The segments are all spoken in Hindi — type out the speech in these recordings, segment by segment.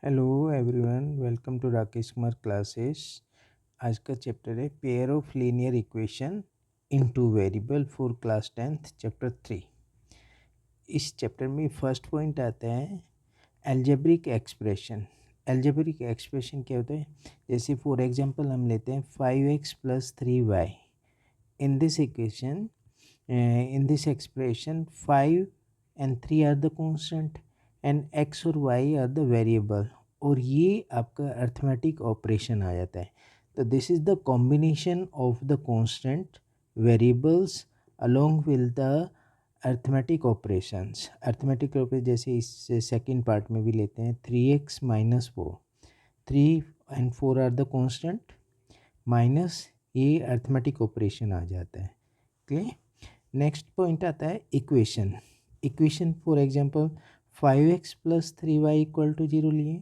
Hello everyone, welcome to Rakesh Kumar classes. आज का चैप्टर है pair of linear equation in two variable for class 10th chapter 3। इस चैप्टर में फर्स्ट पॉइंट आता है एल्जेब्रिक एक्सप्रेशन। एल्जेब्रिक एक्सप्रेशन क्या होता है? जैसे फॉर एग्जांपल हम लेते हैं 5x + 3y। In this equation, in this expression 5 and 3 are the constant and x और y are the variable, और ये आपका अर्थमेटिक ऑपरेशन आ जाता है। तो this is the combination of the constant variables along with the arithmetic operations. Arithmetic operation जैसे इस सेकंड पार्ट में भी लेते हैं 3x - 4, 3 and 4 are the constant minus ये अर्थमेटिक ऑपरेशन आ जाता है। क्लियर? नेक्स्ट पॉइंट आता है equation for example 5x + 3y = 0 लिए,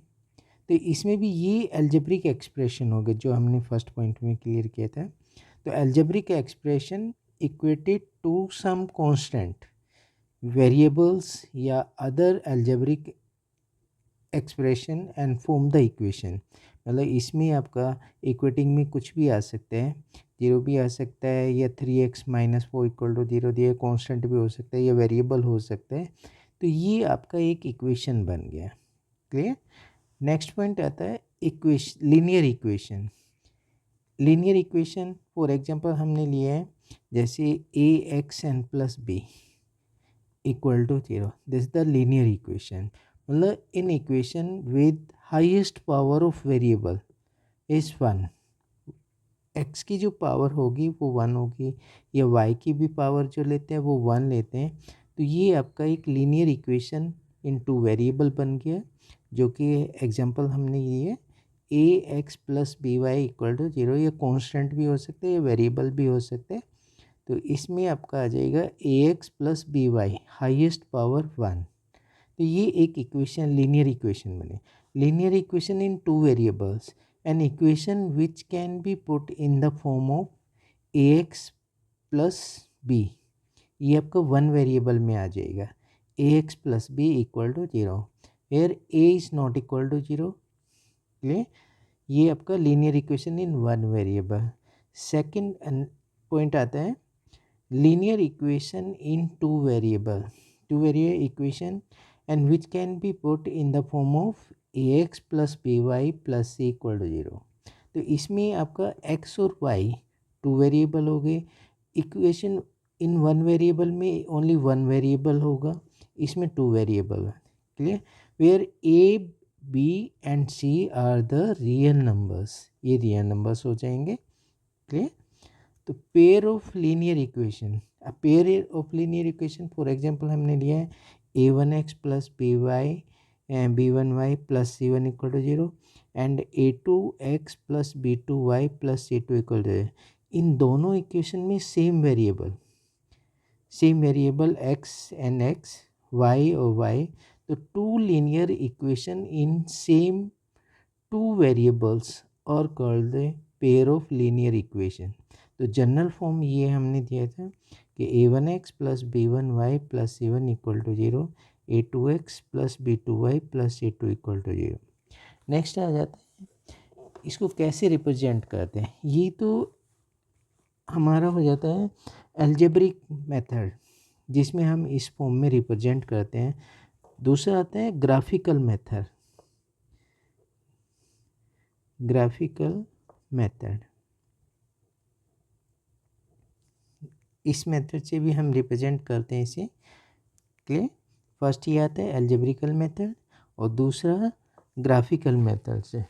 तो इसमें भी ये एल्जेब्रिक एक्सप्रेशन होगा जो हमने फर्स्ट पॉइंट में क्लियर किया था। तो algebraic expression equated to some constant variables या other algebraic expression and form the equation. मतलब इसमें आपका इक्वेटिंग में कुछ भी आ सकता है, 0 भी आ सकता है, या 3x - 4 = 0 दिया कांस्टेंट भी हो सकता है, या वेरिएबल हो सकता है। तो ये आपका एक इक्वेशन बन गया। क्लियर? नेक्स्ट पॉइंट आता है linear equation. Linear equation for example हमने लिया है जैसे ax n + b = 0। This is the linear equation. मतलब an equation with highest power of variable is 1। X की जो पावर होगी वो 1 होगी, या वाई की भी पावर जो लेते हैं वो 1 लेते हैं। तो ये आपका एक linear equation in two variable बन गया, जो कि एग्जांपल हमने ये है ax + by = 0। ये कांस्टेंट भी हो सकते हैं, या वेरिएबल भी हो सकते हैं। तो इसमें आपका आ जाएगा ax + by हाईएस्ट पावर 1। तो ये एक इक्वेशन लीनियर इक्वेशन बने। Linear equation in two variables, an equation which can be put in the form of ax + b। ये आपका वन वेरिएबल में आ जाएगा ax + b = 0, where a is not equal to 0। Clear? ये आपका linear equation in one variable. Second point आता है linear equation in two variable equation and which can be put in the form of ax + by + c = 0। तो इसमें आपका x और y टू वेरिएबल हो गए। इक्वेशन इन वन वेरिएबल में ओनली वन वेरिएबल होगा, इसमें टू वेरिएबल है। Clear? Where a b and c are the real numbers, ये रियल नंबर्स हो जाएंगे। क्लियर? तो pair of linear equation, pair of linear equation for example हमने लिया है a1x + by b1y + c1 = 0 and a2x + b2y + c2 = 0। इन दोनों इक्वेशन में same variable x and x, y और y। तो two linear equation in same two variables और called the pair of linear equation. तो जनरल फॉर्म ये हमने दिया था कि a1x + b1y + c1 = 0, a2x + b2y + c2 = 0। Next आ जाता है इसको कैसे रिप्रेजेंट करते हैं। ये तो हमारा हो जाता है एल्जेब्रिक मेथड, जिसमें हम इस फॉर्म में रिप्रेजेंट करते हैं। दूसरा आता है ग्राफिकल मेथड। इस मेथड से भी हम रिप्रेजेंट करते हैं इसे। क्लियर? फर्स्ट ये आता है एल्जेब्रिकल मेथड, और दूसरा ग्राफिकल मेथड से।